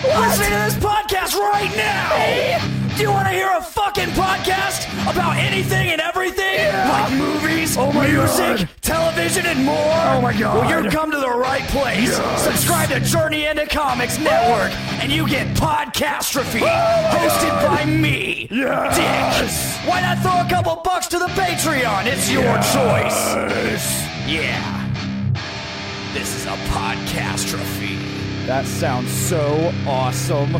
Listening to this podcast right now! Do you want to hear a fucking podcast about anything and everything? Yeah. Like movies, music, television, and more? Oh my god. Well, you've come to the right place. Yes. Subscribe to Journey into Comics Network, and you get Podcastrophe, hosted by me, Yes. Dick. Why not throw a couple bucks to the Patreon? It's your choice. Yeah. This is a Podcastrophe. That sounds so awesome.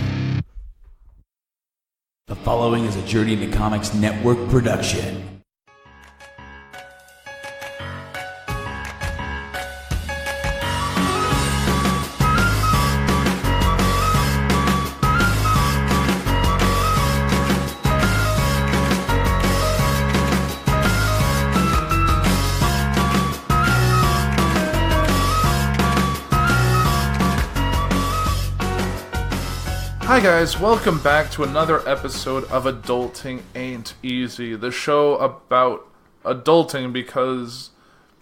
The following is a Journey into Comics Network production. Hi guys, welcome back to another episode of Adulting Ain't Easy, the show about adulting because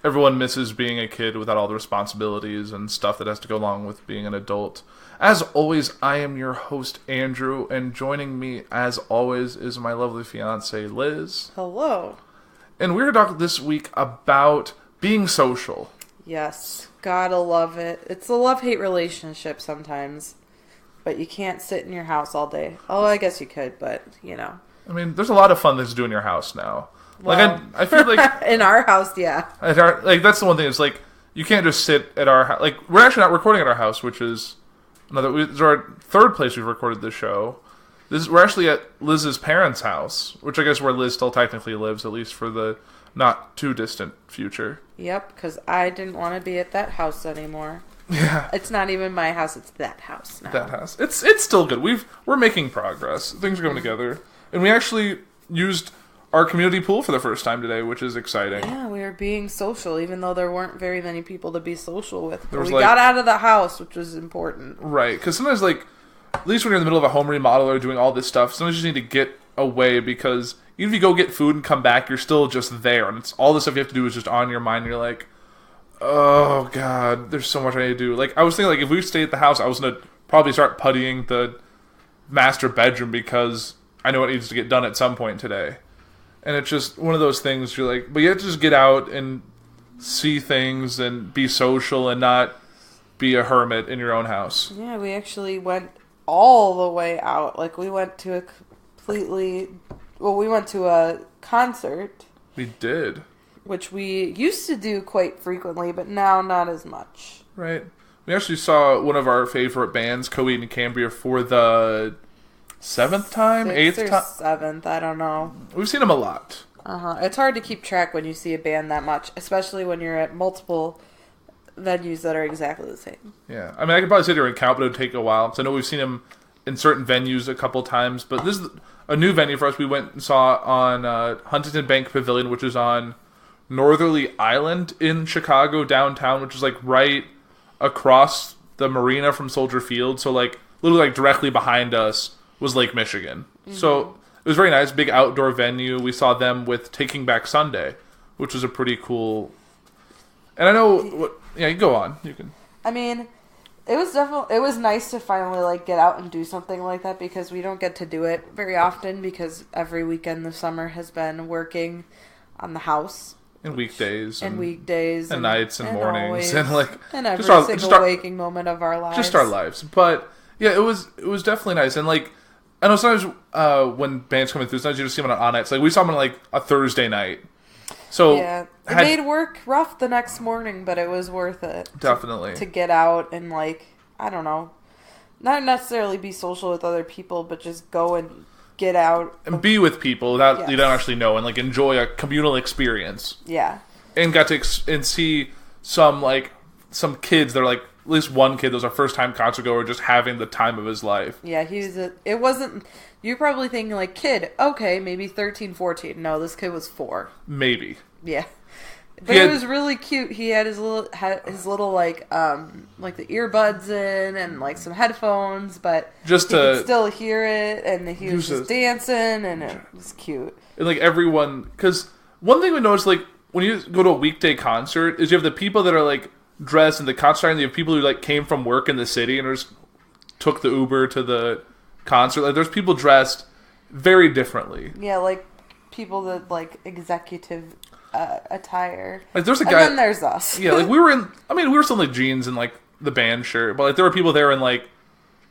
everyone misses being a kid without all the responsibilities and stuff that has to go along with being an adult. As always, I am your host, Andrew, and joining me, as always, is my lovely fiancée, Liz. Hello. And we're talking this week about being social. Yes, gotta love it. It's a love-hate relationship sometimes. But you can't sit in your house all day. Oh, I guess you could, but, you know. I mean, there's a lot of fun things to do in your house now. Well, like, I feel like... in our house, yeah. That's the one thing. It's like, you can't just sit at our house. Like, we're actually not recording at our house, which is this is our third place we've recorded this show. We're actually at Liz's parents' house, which I guess where Liz still technically lives, at least for the not too distant future. Yep, because I didn't want to be at that house anymore. Yeah. It's not even my house, it's that house now. That house. It's still good. We're making progress. Things are coming together. And we actually used our community pool for the first time today, which is exciting. Yeah, we were being social, even though there weren't very many people to be social with. But we like, got out of the house, which was important. Right, because sometimes, like, at least when you're in the middle of a home remodel or doing all this stuff, sometimes you just need to get away because even if you go get food and come back, you're still just there. And it's all the stuff you have to do is just on your mind. And you're like, oh god, there's so much I need to do. Like, I was thinking, like, if we stayed at the house, I was gonna probably start puttying the master bedroom because I know it needs to get done at some point today. And it's just one of those things you're like, but you have to just get out and see things and be social and not be a hermit in your own house. Yeah, we actually went all the way out. Like, we went to we went to a concert. We did. Which we used to do quite frequently, but now not as much. Right. We actually saw one of our favorite bands, Coheed and Cambria, for the 7th time? 8th time? 7th, I don't know. We've seen them a lot. It's hard to keep track when you see a band that much, especially when you're at multiple venues that are exactly the same. Yeah. I mean, I could probably sit here and count, but it would take a while. Because I know we've seen them in certain venues a couple times, but this is a new venue for us. We went and saw on Huntington Bank Pavilion, which is on Northerly Island in Chicago downtown, which is like right across the marina from Soldier Field. So like literally like directly behind us was Lake Michigan. Mm-hmm. So it was very nice, big outdoor venue. We saw them with Taking Back Sunday, which was a pretty cool. And I know, yeah, you go on. You can. I mean, it was nice to finally like get out and do something like that because we don't get to do it very often because every weekend this summer has been working on the house. And weekdays. And nights and mornings. Always, and like and every single waking moment of our lives. Just our lives. But yeah, it was definitely nice. And like, I know sometimes when bands coming through, sometimes you just see them on nights. Like we saw them on like a Thursday night. So yeah, it made work rough the next morning, but it was worth it. Definitely. To get out and like, I don't know, not necessarily be social with other people, but just go and get out and be with people that you don't actually know and like enjoy a communal experience. Yeah. And got to and see some kids that are like, at least one kid that was a first time concert goer just having the time of his life. Yeah, it wasn't, you're probably thinking like, kid, okay, maybe 13, 14. No, this kid was 4. Maybe. Yeah. But it was really cute. He had his little like the earbuds in and like some headphones, but just he could still hear it, and he was just dancing, and it was cute. And like everyone, because one thing we noticed, like when you go to a weekday concert, is you have the people that are like dressed in the concert, and you have people who like came from work in the city and are just took the Uber to the concert. Like, there's people dressed very differently. Yeah, like people that like executive attire. Like, there's a guy. And then there's us. Yeah, like we were still in like jeans and like the band shirt, but like there were people there in like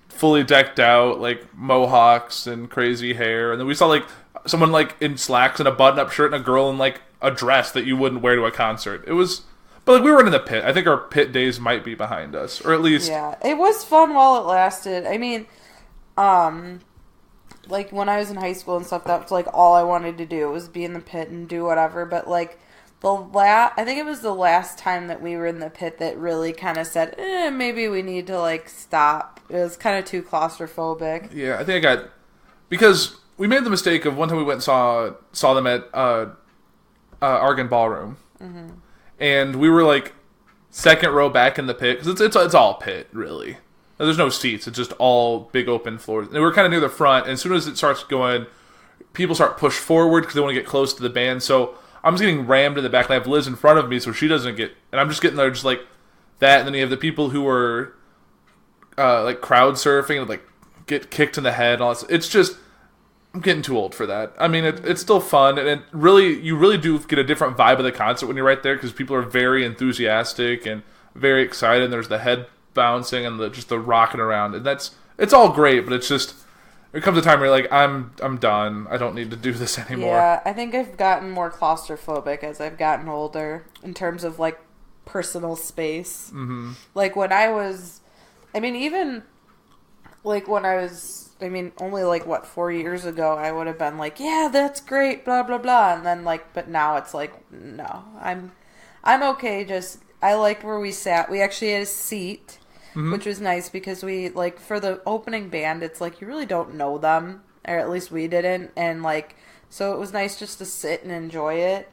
fully decked out, like mohawks and crazy hair, and then we saw like someone like in slacks and a button-up shirt and a girl in like a dress that you wouldn't wear to a concert. It was, but like we were in the pit. I think our pit days might be behind us, or at least Yeah, it was fun while it lasted. I mean, like when I was in high school and stuff, that was like all I wanted to do was be in the pit and do whatever. But like I think it was the last time that we were in the pit that really kind of said, maybe we need to like stop. It was kind of too claustrophobic. Yeah, I think because we made the mistake of one time we went and saw them at Argon Ballroom, and we were like second row back in the pit because it's all pit really. There's no seats; it's just all big open floors. And we're kind of near the front, and as soon as it starts going, people start push forward because they want to get close to the band. So I'm just getting rammed in the back, and I have Liz in front of me, so she doesn't get. And I'm just getting there, just like that. And then you have the people who are like crowd surfing and like get kicked in the head. And all that. It's just, I'm getting too old for that. I mean, it's still fun, and you really do get a different vibe of the concert when you're right there because people are very enthusiastic and very excited. And there's the head bouncing and just the rocking around, and it's all great. But it's just, there comes a time where you're like, I'm done. I don't need to do this anymore. Yeah, I think I've gotten more claustrophobic as I've gotten older in terms of like personal space. Mm-hmm. Like when I was, I mean, even like when I was, I mean, only like 4 years ago, I would have been like, yeah, that's great, blah blah blah, and then like, but now it's like, no, I'm okay. Just I liked where we sat. We actually had a seat. Mm-hmm. Which was nice because we, like, for the opening band, it's like you really don't know them, or at least we didn't, and, like, so it was nice just to sit and enjoy it,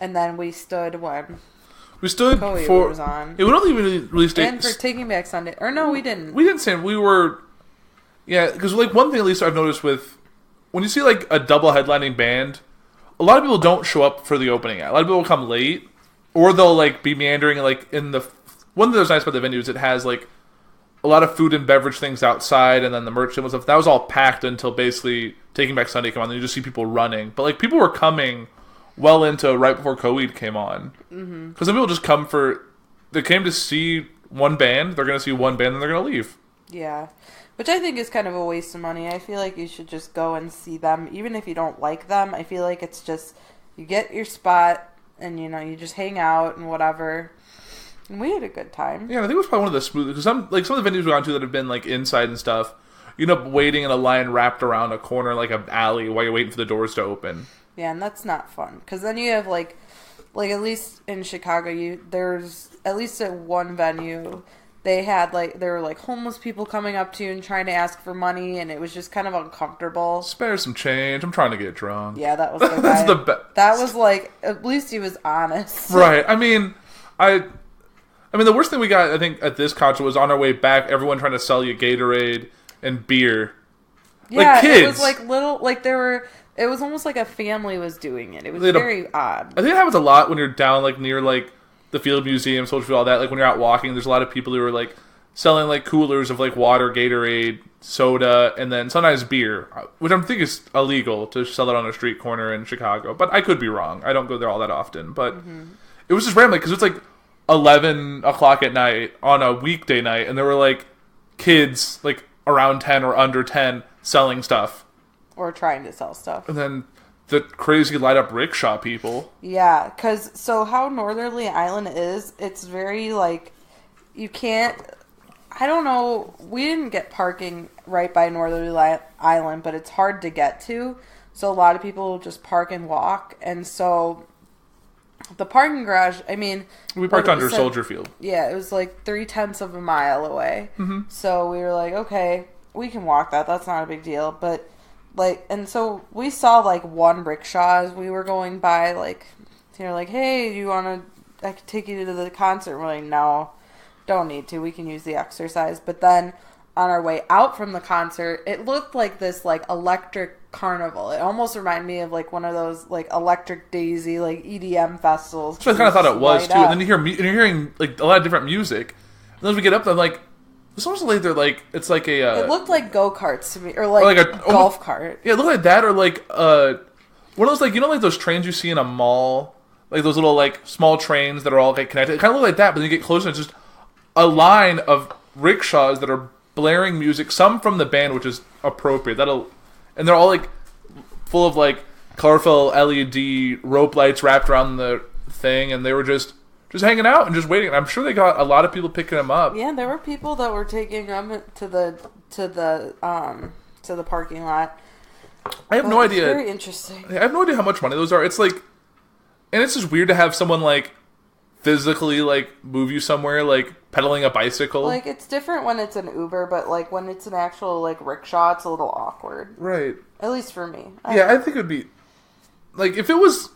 and then we stood when Coheed was on. It would only really stay... And for Taking Back Sunday. Or no, we didn't. We didn't stand. We were... Yeah, because, like, one thing at least I've noticed with... When you see, like, a double headlining band, a lot of people don't show up for the opening act. A lot of people will come late, or they'll, like, be meandering, like, in the... One thing that's nice about the venue is it has, like, a lot of food and beverage things outside, and then the merch and stuff. That was all packed until basically Taking Back Sunday came on, and you just see people running. But, like, people were coming well into right before Coheed came on. Because some people just come they came to see one band, they're going to see one band, and they're going to leave. Yeah. Which I think is kind of a waste of money. I feel like you should just go and see them, even if you don't like them. I feel like it's just, you get your spot, and, you know, you just hang out and whatever. And we had a good time. Yeah, I think it was probably one of the smoothest, because some of the venues we've gone to that have been, like, inside and stuff, you end up waiting in a line wrapped around a corner, like an alley, while you're waiting for the doors to open. Yeah, and that's not fun. Because then you have, like at least in Chicago, there's, at least at one venue, there were, like, homeless people coming up to you and trying to ask for money, and it was just kind of uncomfortable. Spare some change. I'm trying to get drunk. Yeah, that was the guy. That's the best. That was, like, at least he was honest. Right. I mean, the worst thing we got, I think, at this concert was on our way back, everyone trying to sell you Gatorade and beer. Yeah, like kids. It was like little, like it was almost like a family was doing it. It was very odd. I think it happens a lot when you're down, like, near, like, the Field Museum, Social Field, all that. Like, when you're out walking, there's a lot of people who are, like, selling, like, coolers of, like, water, Gatorade, soda, and then sometimes beer, which I think is illegal to sell it on a street corner in Chicago. But I could be wrong. I don't go there all that often. But it was just random, because it's, like, 11 o'clock at night on a weekday night, and there were, like, kids, like, around 10 or under 10 selling stuff. Or trying to sell stuff. And then the crazy light-up rickshaw people. Yeah, because, so how Northerly Island is, it's very, like, you can't, I don't know, we didn't get parking right by Northerly Island, but it's hard to get to, so a lot of people just park and walk, and so... The parking garage, I mean... We parked under Soldier Field. Yeah, it was like 0.3 of a mile away. Mm-hmm. So we were like, okay, we can walk that. That's not a big deal. But, like, and so we saw, like, one rickshaw as we were going by. Like, they're like, hey, do you want to... I could take you to the concert. We're like, no, don't need to. We can use the exercise. But then on our way out from the concert, it looked like this, like, electric carnival. It almost reminded me of, like, one of those, like, Electric Daisy, like, EDM festivals. So I kind of thought it was, too. And then you're hearing, like, a lot of different music. And then as we get up there, I'm like, It's almost like they're like it's like a. It looked like go-karts to me, or like a golf cart. Yeah, it looked like that, or like one of those like like those trains you see in a mall, like those little like small trains that are all like connected. It kind of looked like that, but then you get closer, it's just a line of rickshaws that are blaring music. Some from the band, which is appropriate. And they're all like full of like colorful LED rope lights wrapped around the thing, and they were just hanging out and just waiting. And I'm sure they got a lot of people picking them up. Yeah, there were people that were taking them to the parking lot. I have no idea. Very interesting. I have no idea how much money those are. It's like, and it's just weird to have someone like physically like move you somewhere, like pedaling a bicycle. Like, it's different when it's an Uber, but like when it's an actual like rickshaw, it's a little awkward. Right. At least for me. I think it would be like if it was.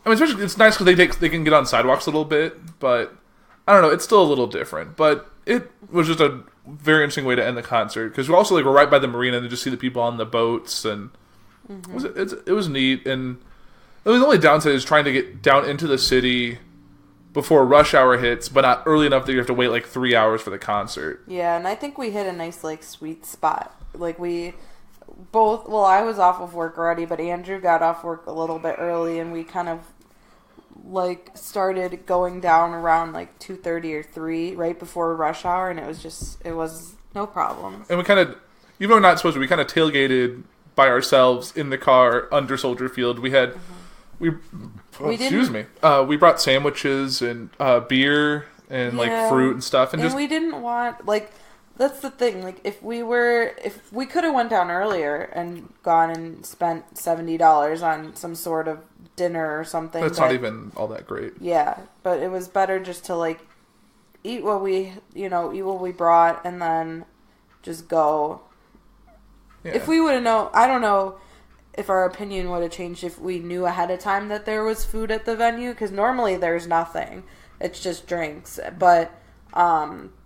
I mean, especially it's nice because they can get on sidewalks a little bit, but I don't know. It's still a little different, but it was just a very interesting way to end the concert because we also like we're right by the marina and you just see the people on the boats and it was neat. And the only downside is trying to get down into the city before rush hour hits, but not early enough that you have to wait like 3 hours for the concert. Yeah, and I think we hit a nice like sweet spot. Like we both. Well, I was off of work already, but Andrew got off work a little bit early, and we kind of like started going down around like 2:30 or 3 right before rush hour, and it was no problem. And we kind of, even though we're not supposed to, we kind of tailgated by ourselves in the car under Soldier Field. We had we brought sandwiches and beer and like fruit and stuff, and we didn't want like. That's the thing. Like, if we could have went down earlier and gone and spent $70 on some sort of dinner or something. That's not even all that great. Yeah, but it was better just to like eat what we brought and then just go. Yeah. If we would have known, I don't know if our opinion would have changed if we knew ahead of time that there was food at the venue, because normally there's nothing. It's just drinks, but.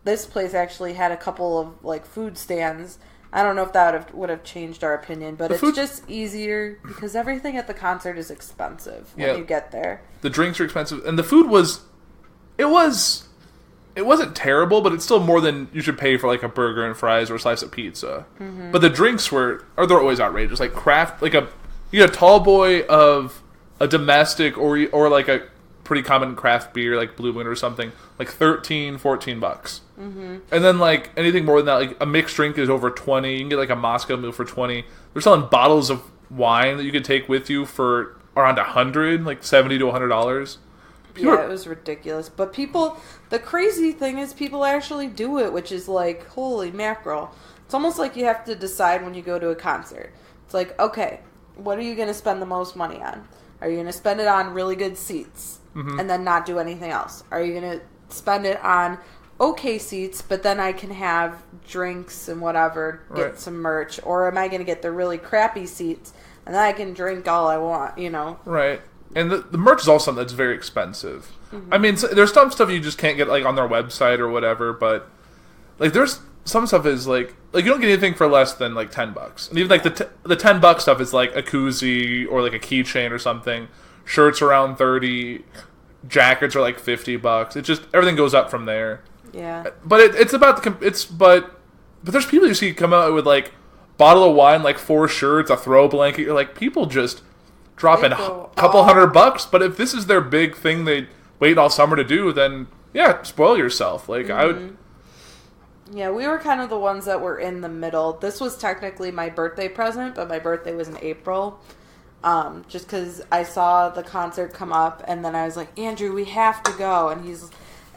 This place actually had a couple of like food stands. I don't know if that would have changed our opinion, but it's just easier because everything at the concert is expensive when you get there. The drinks are expensive, and the food it wasn't terrible, but it's still more than you should pay for like a burger and fries or a slice of pizza. Mm-hmm. But the drinks they're always outrageous. Like craft, like you get a tall boy of a domestic or like a pretty common craft beer like Blue Moon or something, like $13-$14. Mm-hmm. And then like anything more than that, like a mixed drink is over $20. You can get like a Moscow Mule for $20. They're selling bottles of wine that you can take with you for around $100, like $70 to $100. Yeah, it was ridiculous. But the crazy thing is people actually do it, which is like, holy mackerel. It's almost like you have to decide when you go to a concert. It's like, okay, what are you going to spend the most money on? Are you going to spend it on really good seats? Mm-hmm. And then not do anything else? Are you going to spend it on okay seats, but then I can have drinks and whatever, get some merch? Or am I going to get the really crappy seats, and then I can drink all I want, Right. And the merch is also something that's very expensive. Mm-hmm. I mean, there's some stuff you just can't get like on their website or whatever, but like there's some stuff is like you don't get anything for less than like $10. And even like the $10 stuff is like a koozie or like a keychain or something. Shirts around $30, jackets are like $50. It just everything goes up from there. Yeah. But it's about but there's people you see come out with like bottle of wine, like 4 shirts, a throw blanket. You're like, people just dropping a couple $100. But if this is their big thing they wait all summer to do, then yeah, spoil yourself. Like I would. Yeah, we were kind of the ones that were in the middle. This was technically my birthday present, but my birthday was in April. Just because I saw the concert come up, and then I was like, Andrew, we have to go. And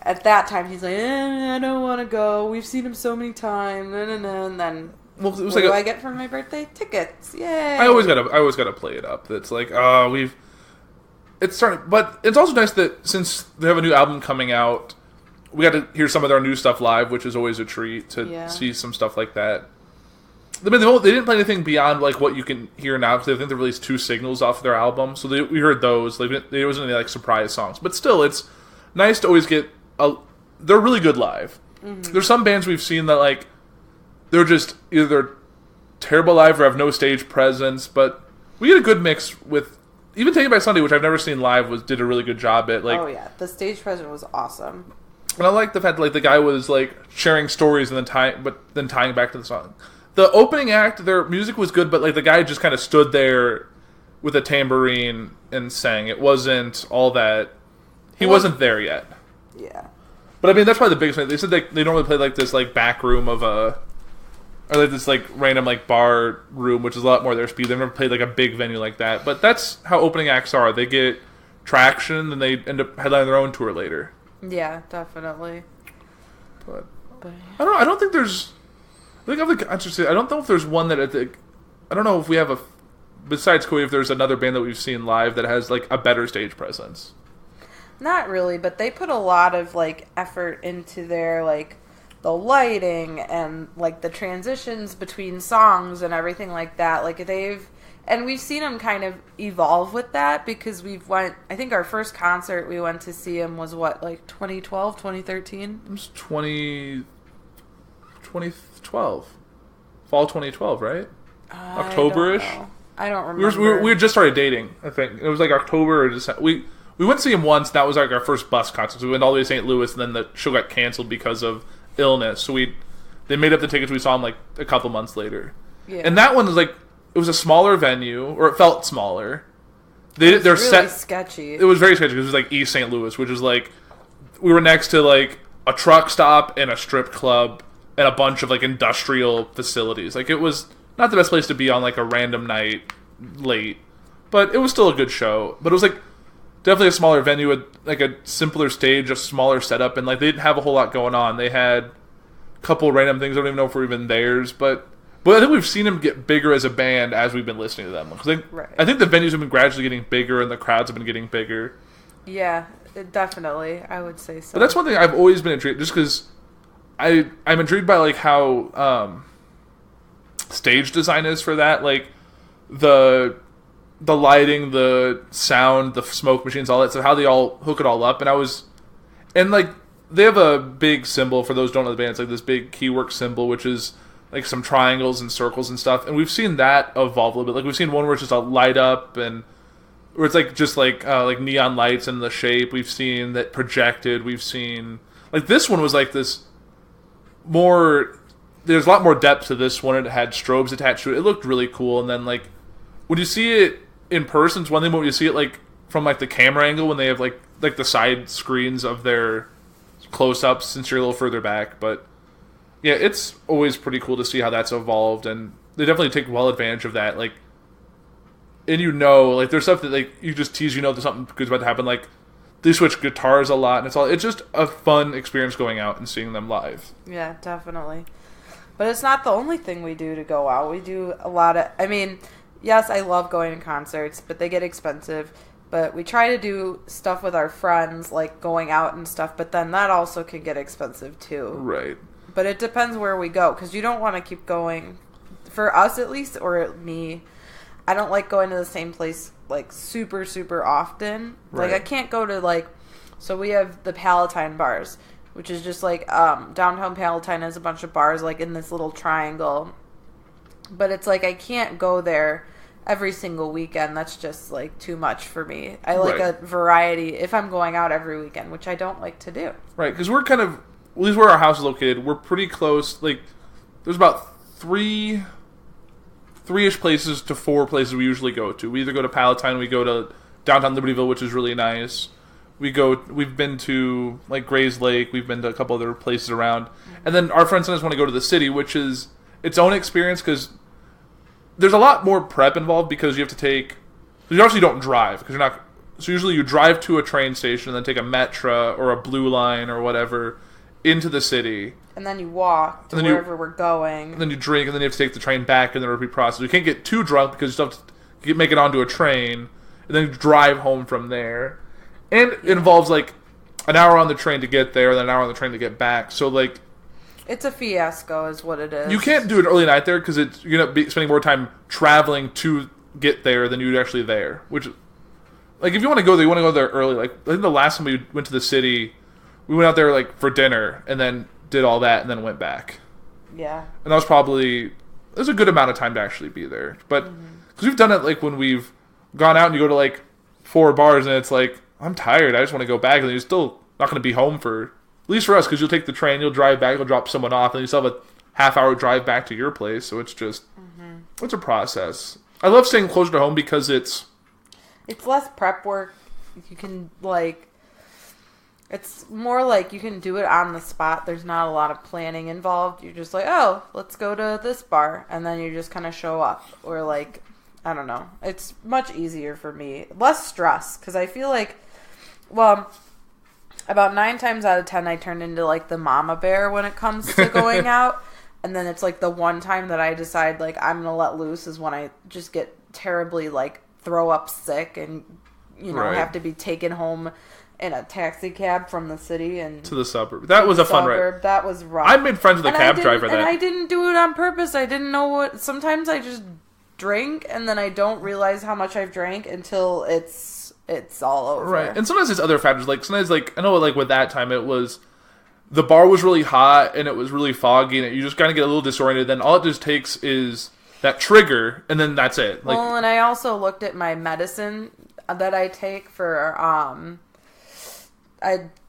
at that time, he's like, I don't want to go. We've seen him so many times. And then, what do I get for my birthday? Tickets. Yay. I always gotta play it up. It's like, it's starting, but it's also nice that since they have a new album coming out, we got to hear some of their new stuff live, which is always a treat to see some stuff like that. I mean, they didn't play anything beyond like what you can hear now because I think they released 2 singles off their album, so we heard those. Like, there wasn't any like surprise songs, but still, it's nice to always get they're really good live. Mm-hmm. There's some bands we've seen that like they're just either they're terrible live or have no stage presence, but we get a good mix with even Taken by Sunday, which I've never seen live, did a really good job at like. Oh yeah, the stage presence was awesome. And I like the fact that like the guy was like sharing stories and then tying back to the song. The opening act, their music was good, but like the guy just kind of stood there with a tambourine and sang. It wasn't all that. He wasn't there yet. Yeah. But I mean, that's probably the biggest thing. They said they normally play like this like back room of a, or like this like random like bar room, which is a lot more their speed. They've never played like a big venue like that. But that's how opening acts are. They get traction, and they end up headlining their own tour later. Yeah, definitely. But I don't think there's. I think I'm like interested. I don't know if there's one that I don't know if we have a besides Coheed, if there's another band that we've seen live that has like a better stage presence. Not really, but they put a lot of like effort into their like the lighting and like the transitions between songs and everything like that. Like we've seen them kind of evolve with that because I think our first concert we went to see them was what, like 2012, 2013? It was 2012. Fall 2012, right? October-ish? I don't remember. We had just started dating, I think. It was like October or December. We went to see him once. That was like our first bus concert. So we went all the way to St. Louis, and then the show got canceled because of illness. So they made up the tickets. We saw him like a couple months later. Yeah. And that one was like, it was a smaller venue, or it felt smaller. They're really sketchy. It was very sketchy because it was like East St. Louis, which is like, we were next to like a truck stop and a strip club and a bunch of like industrial facilities. Like it was not the best place to be on like a random night late, but it was still a good show. But it was like definitely a smaller venue with like a simpler stage, a smaller setup, and like they didn't have a whole lot going on. They had a couple random things. I don't even know if we're even theirs, but I think we've seen them get bigger as a band as we've been listening to them. Right. I think the venues have been gradually getting bigger and the crowds have been getting bigger. Yeah, definitely. I would say so. But that's one thing I've always been intrigued, just because I'm intrigued by like how stage design is for that. Like the lighting, the sound, the smoke machines, all that. So how they all hook it all up. And like they have a big symbol for those who don't know the band. It's like this big keywork symbol, which is like some triangles and circles and stuff. And we've seen that evolve a little bit. Like we've seen one where it's just a light up and where it's like just like neon lights in the shape. We've seen that projected. We've seen like this one was like this more. There's a lot more depth to this one. It had strobes attached to it. It looked really cool. And then like when you see it in person, it's one thing. But when you see it like from like the camera angle, when they have like the side screens of their close-ups, since you're a little further back, but yeah, it's always pretty cool to see how that's evolved, and they definitely take well advantage of that. Like, and like there's stuff that like you just tease, there's something good's about to happen. Like they switch guitars a lot, and it's just a fun experience going out and seeing them live. Yeah, definitely. But it's not the only thing we do to go out. We do a lot of. I mean, yes, I love going to concerts, but they get expensive. But we try to do stuff with our friends, like going out and stuff. But then that also can get expensive too. Right. But it depends where we go, because you don't want to keep going. For us, at least, or me, I don't like going to the same place, like, super, super often. Right. Like, I can't go to, like... So we have the Palatine bars, which is just, like, downtown Palatine has a bunch of bars, like, in this little triangle. But it's, like, I can't go there every single weekend. That's just, like, too much for me. I like a variety if I'm going out every weekend, which I don't like to do. Right, because we're kind of... At least where our house is located, we're pretty close. Like, there's about three-ish places to 4 places we usually go to. We either go to Palatine, we go to downtown Libertyville, which is really nice. We've been to, like, Grays Lake, we've been to a couple other places around. And then our friends sometimes want to go to the city, which is its own experience, because there's a lot more prep involved, because you have to take... You obviously don't drive, because you're not... So usually you drive to a train station, and then take a Metra, or a Blue Line, or whatever... into the city. And then you walk to wherever we're going. And then you drink, and then you have to take the train back, and then it'll be processed. You can't get too drunk because you still have to make it onto a train, and then drive home from there. And it involves, like, an hour on the train to get there, and then an hour on the train to get back. So, like... It's a fiasco is what it is. You can't do it early night there, because you're going to be spending more time traveling to get there than you're actually there. Which, like, if you want to go there, you want to go there early. Like, I think the last time we went to the city... We went out there, like, for dinner, and then did all that, and then went back. Yeah. And that was probably... There's a good amount of time to actually be there. But, because we've done it, like, when we've gone out and you go to, like, 4 bars, and it's like, I'm tired, I just want to go back, and you're still not going to be home for least for us, because you'll take the train, you'll drive back, you'll drop someone off, and you still have a half-hour drive back to your place. So it's just, it's a process. I love staying closer to home because it's less prep work. You can, like, it's more like you can do it on the spot. There's not a lot of planning involved. You're just like, oh, let's go to this bar. And then you just kind of show up. Or, like, I don't know. It's much easier for me. Less stress. Because I feel like, well, about 9 times out of 10, I turn into, like, the mama bear when it comes to going out. And then it's, like, the one time that I decide, like, I'm going to let loose is when I just get terribly, like, throw up sick and, you know, Right. have to be taken home in a taxi cab from the city and to the suburb. That was a fun ride. That was rough. I made friends with a cab driver and I didn't do it on purpose. I didn't know what. Sometimes I just drink and then I don't realize how much I've drank until it's all over. Right. And sometimes there's other factors. Like, sometimes, like, I know, like, with that time, it was, the bar was really hot and it was really foggy and you just kind of get a little disoriented. Then all it just takes is that trigger and then that's it. Like, well, and I also looked at my medicine that I take for,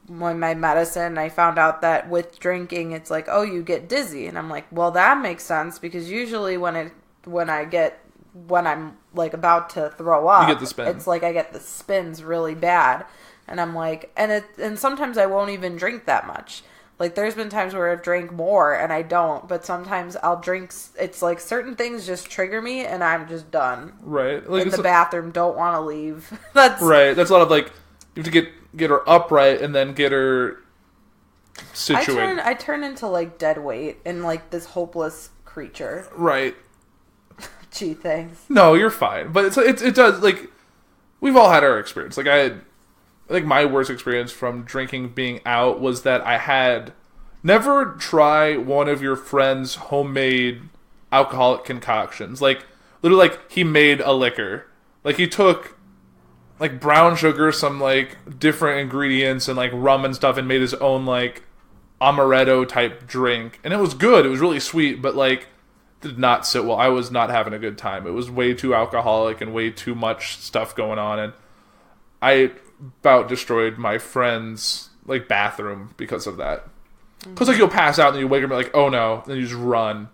my medicine, I found out that with drinking, it's like, oh, you get dizzy. And I'm like, well, that makes sense because usually when I'm like about to throw up, you get the spin. It's like I get the spins really bad. And I'm like, and sometimes I won't even drink that much. Like, there's been times where I've drank more and I don't, but sometimes I'll drink. It's like certain things just trigger me and I'm just done. Right. Like, in the bathroom, don't want to leave. That's right. That's a lot of, like, you have to get her upright and then get her situated. I turn into, like, dead weight and, like, this hopeless creature. Right. Gee, thanks. No, you're fine. But it does, like, we've all had our experience. Like, I think my worst experience from drinking being out was that I had never try one of your friend's homemade alcoholic concoctions. Like, literally, like, he made a liquor. Like, he took, like, brown sugar, some, like, different ingredients and, like, rum and stuff and made his own, like, amaretto type drink. And it was good. It was really sweet, but, like, did not sit well. I was not having a good time. It was way too alcoholic and way too much stuff going on. And I about destroyed my friend's, like, bathroom because of that. Because, like, you'll pass out and then you wake up and be like, oh no, then you just run.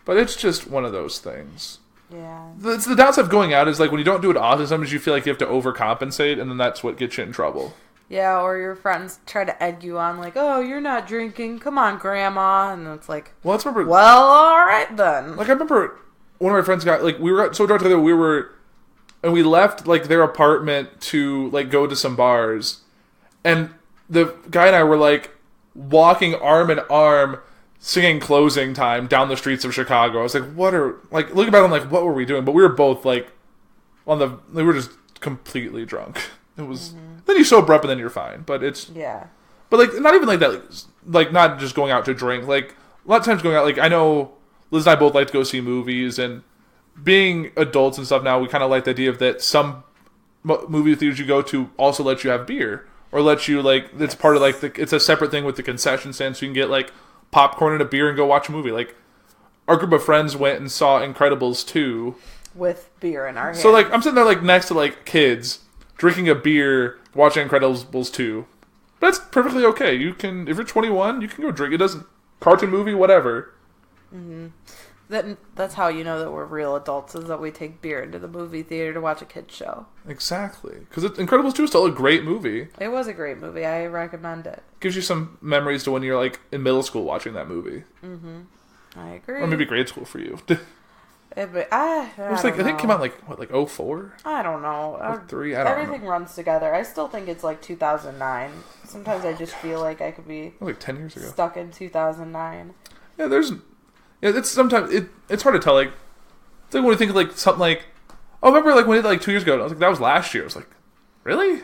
But it's just one of those things. Yeah. It's the downside of going out is, like, when you don't do it often, sometimes you feel like you have to overcompensate, and then that's what gets you in trouble. Yeah, or your friends try to egg you on, like, oh, you're not drinking. Come on, Grandma. And it's like, Well, let's remember. well, all right then. Like, I remember one of my friends got, like, we were so drunk together, and we left, like, their apartment to, like, go to some bars. And the guy and I were, like, walking arm in arm, singing Closing Time down the streets of Chicago. I was like, looking back, I'm like, what were we doing? But we were both, like, we were just completely drunk. It was, then you sober up and then you're fine. But it's, Yeah. but, like, not even like that, like, not just going out to drink. Like, a lot of times going out, like, I know Liz and I both like to go see movies, and being adults and stuff now, we kind of like the idea of that some movie theaters you go to also let you have beer. Or let you, like, it's part of, like, it's a separate thing with the concession stand, so you can get, like, popcorn and a beer and go watch a movie. Like, our group of friends went and saw Incredibles 2. With beer in our hands. So, like, I'm sitting there, like, next to, like, kids, drinking a beer, watching Incredibles 2. But that's perfectly okay. You can, if you're 21, you can go drink. It doesn't, cartoon movie, whatever. Mm-hmm. That's how you know that we're real adults, is that we take beer into the movie theater to watch a kid's show. Exactly. Because Incredibles 2 is still a great movie. It was a great movie. I recommend it. Gives you some memories to when you're, like, in middle school watching that movie. Mm-hmm. I agree. Or maybe grade school for you. I think it came out, like, what, like 04? I don't know. 03? I don't know. Everything runs together. I still think it's like 2009. Sometimes I just feel like I could be Like 10 years ago. stuck in 2009. Yeah, it's sometimes, it's hard to tell, like, it's like when you think of, like, something like, oh, remember, like, when we did, like, 2 years ago, and I was like, that was last year. I was like, really?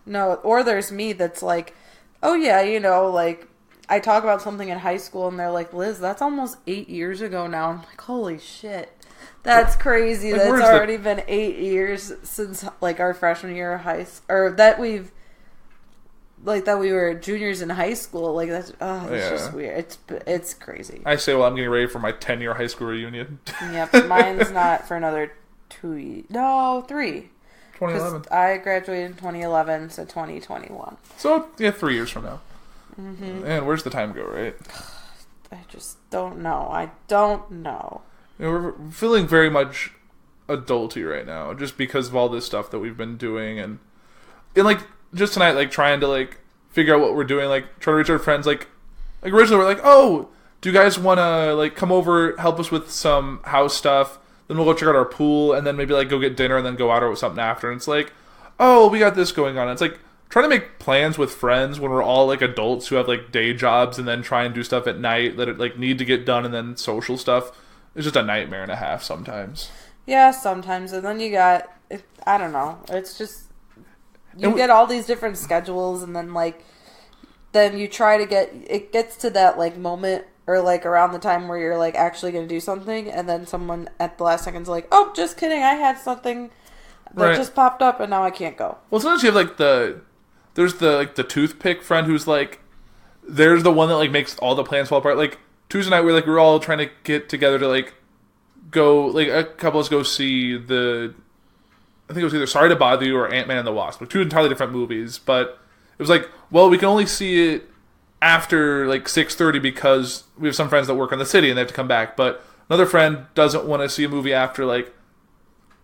No, or there's me that's like, oh yeah, you know, like, I talk about something in high school and they're like, Liz, that's almost 8 years ago now. I'm like, holy shit. That's crazy. Like, That's where's already been 8 years since, like, our freshman year of high school, or that we were juniors in high school. Like, that's just weird. It's crazy. I say, well, I'm getting ready for my 10-year high school reunion. Yep, mine's not for another 2 years. No, 3. 2011. I graduated in 2011, so 2021. So, yeah, 3 years from now. Man, where's the time go, right? I just don't know. I don't know. We're feeling very much adulty right now, just because of all this stuff that we've been doing, and like just tonight, like trying to like figure out what we're doing, like trying to reach our friends, like originally we're like, oh, do you guys want to like come over, help us with some house stuff? Then we'll go check out our pool, and then maybe like go get dinner, and then go out or something after. And it's like, oh, we got this going on. It's like trying to make plans with friends when we're all like adults who have like day jobs, and then try and do stuff at night that like need to get done, and then social stuff. It's just a nightmare and a half sometimes. Yeah, sometimes. And then you got, I don't know. It's just, you get all these different schedules, and then like, then you try to get, it gets to that like moment or like around the time where you're like actually going to do something, and then someone at the last second's like, oh, just kidding, I had something that just popped up and now I can't go. Well, sometimes you have like there's the toothpick friend who's like, there's the one that like makes all the plans fall apart. Like Tuesday night we were all trying to get together to like go, like a couple of us go see I think it was either Sorry to Bother You or Ant-Man and the Wasp, like two entirely different movies, but it was like, well, we can only see it after like 6:30 because we have some friends that work in the city and they have to come back, but another friend doesn't want to see a movie after like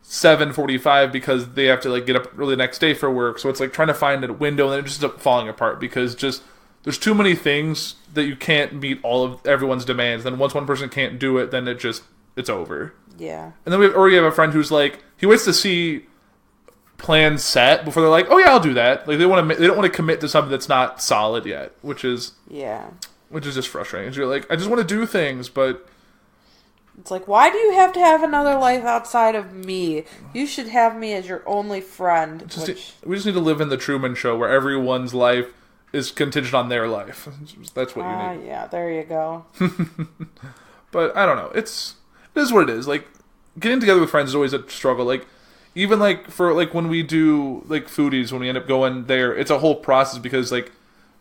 7:45 because they have to like get up early the next day for work. So it's like trying to find a window, and then it just ends up falling apart because just there's too many things that you can't meet all of everyone's demands. Then once one person can't do it, then it's over. Yeah. And then we already have a friend who's like, he waits to see plans set before they're like, oh yeah, I'll do that. Like they don't want to commit to something that's not solid yet, which is just frustrating. You're like, I just want to do things, but it's like, why do you have to have another life outside of me? You should have me as your only friend. We just need to live in the Truman Show where everyone's life is contingent on their life. That's what you need. Yeah, there you go. But I don't know. It is what it is. Like getting together with friends is always a struggle. Like even like for like when we do like foodies, when we end up going there, it's a whole process because like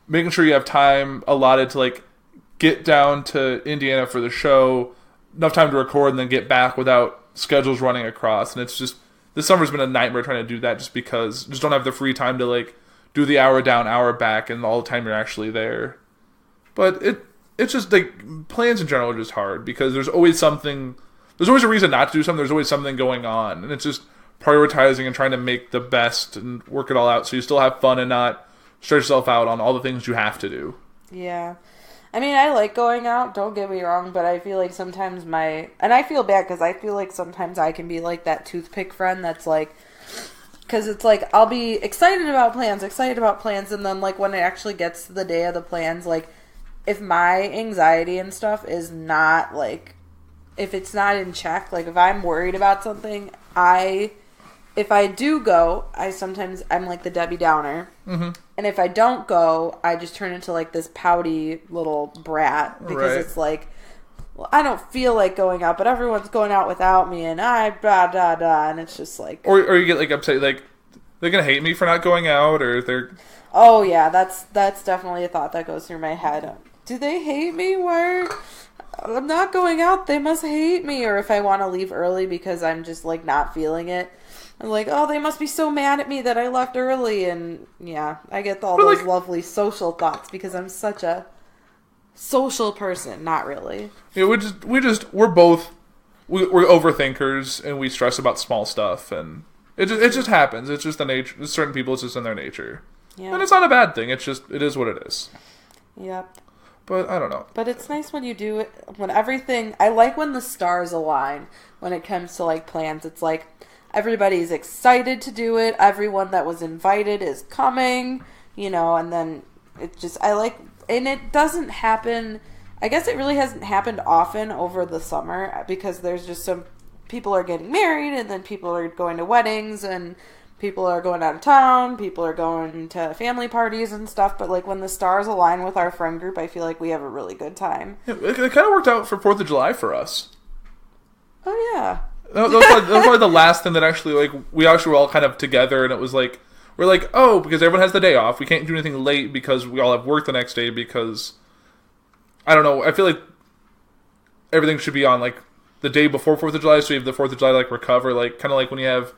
making sure you have time allotted to like get down to Indiana for the show, enough time to record, and then get back without schedules running across. And it's just, this summer's been a nightmare trying to do that just because just don't have the free time to like do the hour down, hour back, and all the time you're actually there. But it's just like plans in general are just hard because there's always a reason not to do something. There's always something going on, and it's just prioritizing and trying to make the best and work it all out so you still have fun and not stress yourself out on all the things you have to do. Yeah. I mean, I like going out, don't get me wrong, but I feel like sometimes and I feel bad because I feel like sometimes I can be like that toothpick friend that's like, because it's like, I'll be excited about plans, and then like when it actually gets to the day of the plans, like, if my anxiety and stuff is not like, if it's not in check, like if I'm worried about something, if I do go, I'm like the Debbie Downer. Mm-hmm. And if I don't go, I just turn into like this pouty little brat because it's like, well, I don't feel like going out, but everyone's going out without me, and and it's just like, or you get like upset, like they're gonna hate me for not going out, or they're. Oh yeah, that's definitely a thought that goes through my head. Do they hate me? Why? I'm not going out. They must hate me. Or if I want to leave early because I'm just like not feeling it. I'm like, oh, they must be so mad at me that I left early. And yeah, I get all those like, lovely social thoughts because I'm such a social person. Not really. Yeah, we're overthinkers and we stress about small stuff, and it just happens. It's just the nature. Certain people, it's just in their nature. Yeah. And it's not a bad thing. It is what it is. Yep. But I don't know. But it's nice when you do it, when everything, I like when the stars align when it comes to like plans. It's like everybody's excited to do it. Everyone that was invited is coming, and then it just, and it doesn't happen. I guess it really hasn't happened often over the summer because there's just some people are getting married, and then people are going to weddings, and people are going out of town, people are going to family parties and stuff, but like when the stars align with our friend group, I feel like we have a really good time. Yeah, it kind of worked out for 4th of July for us. Oh yeah. That was probably the last thing that actually, like, we actually were all kind of together, and it was like, we're like, oh, because everyone has the day off, we can't do anything late because we all have work the next day because, I don't know, I feel like everything should be on, like, the day before 4th of July, so you have the 4th of July to, like, recover, like, kind of like when you have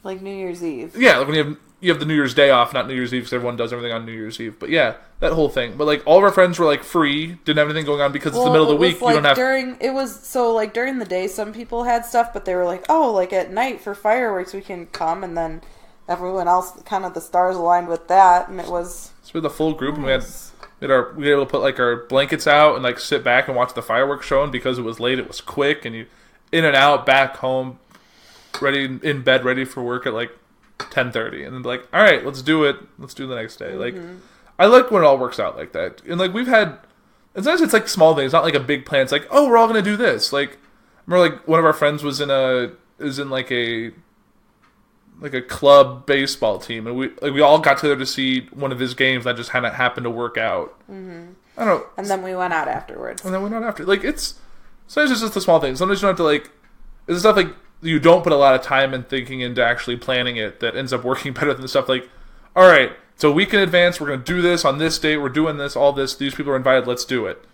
Like New Year's Eve. Yeah, like when you have the New Year's Day off, not New Year's Eve, because everyone does everything on New Year's Eve. But yeah, that whole thing. But like all of our friends were like free, didn't have anything going on because it's the middle of the week. Like you don't have during the day, some people had stuff, but they were like, oh, like at night for fireworks we can come, and then everyone else, kind of the stars aligned with that, and it was. So we had the full group, and we were able to put like our blankets out and like sit back and watch the fireworks show. And because it was late, it was quick, and you in and out, back home, ready in bed, ready for work at like 10:30, and then like, all right, let's do it. Let's do the next day. Like, I like when it all works out like that. And like we've had, it's like small things, not like a big plan. It's like, oh, we're all gonna do this. Like, remember like one of our friends was in like a club baseball team, and we all got together to see one of his games that just happened to work out. Mm-hmm. I don't know. And then we went out afterwards. Like it's sometimes it's just the small things. Sometimes you don't have to like. It's stuff like you don't put a lot of time and thinking into actually planning it that ends up working better than the stuff like, all right, so a week in advance we're gonna do this on this date. We're doing this, all this. These people are invited. Let's do it.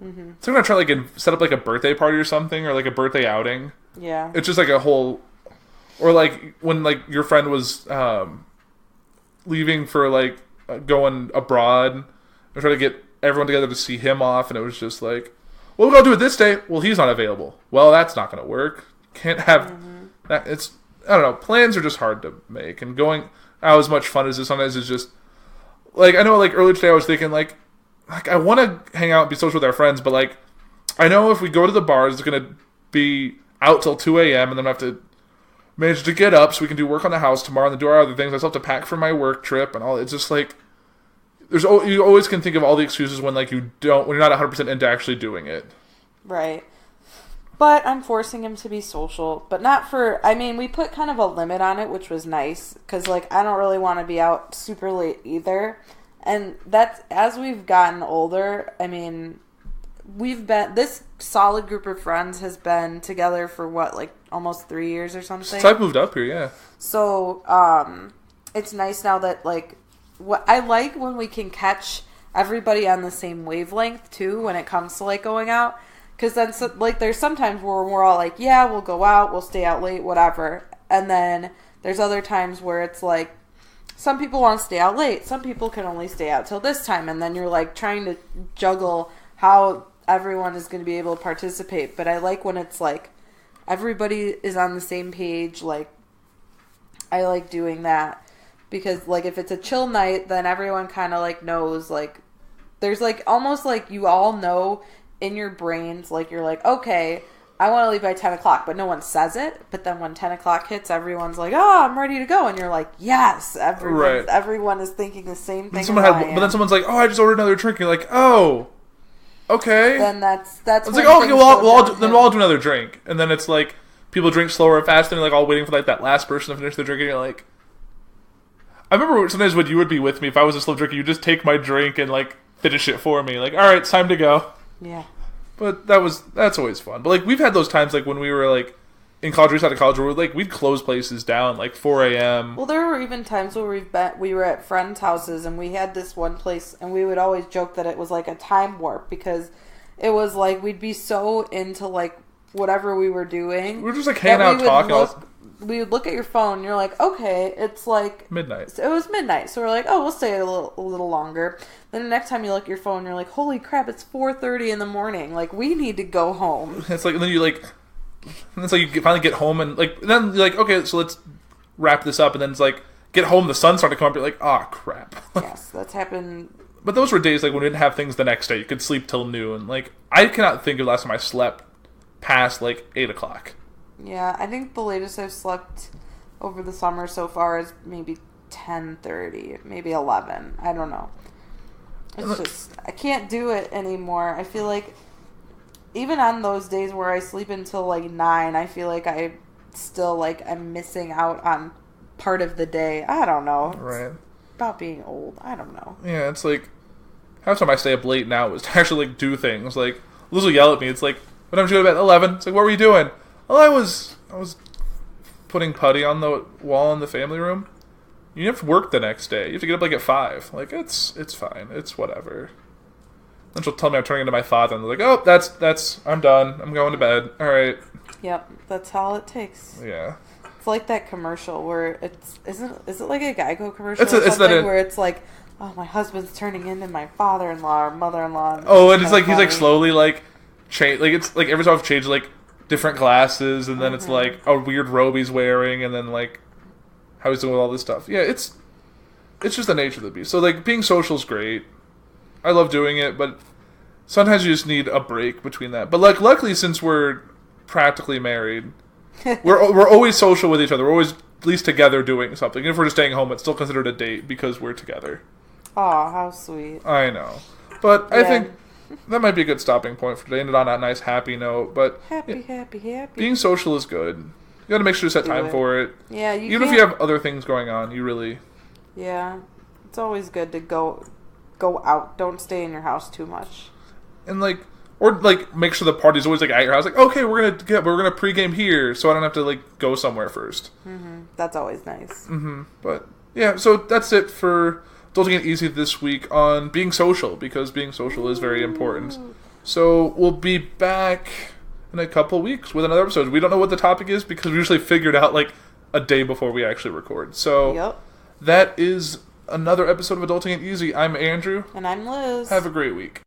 Mm-hmm. So we're gonna try like set up like a birthday party or something, or like a birthday outing. Yeah. It's just like a whole. Or like when like your friend was leaving for like going abroad, and trying to get everyone together to see him off, and it was just like, well, we're gonna do it this day. Well, he's not available. Well, that's not gonna work. Can't have that. It's I don't know. Plans are just hard to make, and going out as much fun as it sometimes is just like I know. Like earlier today, I was thinking like I want to hang out and be social with our friends, but like I know if we go to the bars, it's gonna be out till 2 a.m. and then I have to manage to get up so we can do work on the house tomorrow and then do our other things. I still have to pack for my work trip and all. It's just like you always can think of all the excuses when like when you're not 100% into actually doing it. Right. But I'm forcing him to be social, but not for. I mean, we put kind of a limit on it, which was nice because like I don't really want to be out super late either. And that's as we've gotten older. I mean, this solid group of friends has been together for what, like almost 3 years or something. Since I've moved up here, yeah. So it's nice now that like what I like when we can catch everybody on the same wavelength too when it comes to like going out, because then like there's sometimes where we're all like, yeah, we'll go out, we'll stay out late, whatever, and then there's other times where it's like some people want to stay out late, some people can only stay out till this time, and then you're like trying to juggle how everyone is going to be able to participate. But I like when it's like everybody is on the same page. Like I like doing that because like if it's a chill night, then everyone kind of like knows, like there's like almost like you all know in your brains, like you're like, okay, I want to leave by 10 o'clock, but no one says it. But then when 10 o'clock hits, everyone's like, oh, I'm ready to go. And you're like, yes, everyone is thinking the same thing. But then someone's like, oh, I just ordered another drink. You're like, oh, okay. Then that's it's like, oh, okay, we'll all do another drink. And then it's like people drink slower and faster, and they're like all waiting for like that last person to finish their drink. And you're like, I remember sometimes when you would be with me, if I was a slow drinker, you just take my drink and like finish it for me. Like, all right, it's time to go. Yeah. But that's always fun. But like we've had those times like when we were like in college, we out of college, where we'd close places down like 4 a.m. Well, there were even times where we were at friends' houses, and we had this one place, and we would always joke that it was like a time warp, because it was like we'd be so into like whatever we were doing. We were just like hanging out, talking. We would look at your phone, and you're like, okay, it's like midnight. So it was midnight, so we're like, oh, we'll stay a little longer. Then the next time you look at your phone, you're like, holy crap, it's 4:30 in the morning. Like, we need to go home. It's like, and then you like, and it's like you finally get home, and like, and then you're like, okay, so let's wrap this up, and then it's like, get home, the sun's starting to come up, you're like, ah, crap. Yes, that's happened. But those were days like when we didn't have things the next day. You could sleep till noon. Like, I cannot think of the last time I slept past like 8 o'clock. Yeah, I think the latest I've slept over the summer so far is maybe 10:30, maybe 11. I don't know. It's just, I can't do it anymore. I feel like even on those days where I sleep until like 9, I feel like I still like I'm missing out on part of the day. I don't know. Right. It's about being old. I don't know. Yeah, it's like half the time I stay up late now is to actually like do things. Like Liz will yell at me. It's like, when I'm going to bed at 11. It's like, what were you doing? Well, I was putting putty on the wall in the family room. You have to work the next day. You have to get up like at 5. Like, it's fine. It's whatever. Then she'll tell me I'm turning into my father, and they're like, oh, that's I'm done. I'm going to bed. All right. Yep, that's all it takes. Yeah. It's like that commercial where is it like a Geico commercial It's or that something where it's like, oh, my husband's turning into my father-in-law or mother-in-law. Oh, and it's like he's like slowly like change, like it's like every time I've changed like different glasses, and then it's like a weird robe he's wearing, and then like how he's doing with all this stuff. Yeah, it's just the nature of the beast. So like being social is great. I love doing it, but sometimes you just need a break between that. But like luckily, since we're practically married, we're always social with each other. We're always at least together doing something. Even if we're just staying home, it's still considered a date because we're together. Aw, how sweet. I know. But I think that might be a good stopping point for today. Ended on that nice, happy note. But happy. being social is good. You got to make sure to set time for it. Yeah, even if you have other things going on, you really. Yeah, it's always good to go out. Don't stay in your house too much. And like, or like, make sure the party's always like at your house. Like, okay, we're gonna pregame here, so I don't have to like go somewhere first. That's always nice. But yeah, so that's it for Adulting It Easy this week on being social, because being social is very important. So we'll be back in a couple weeks with another episode. We don't know what the topic is because we usually figure it out like a day before we actually record. So that is another episode of Adulting It Easy. I'm Andrew. And I'm Liz. Have a great week.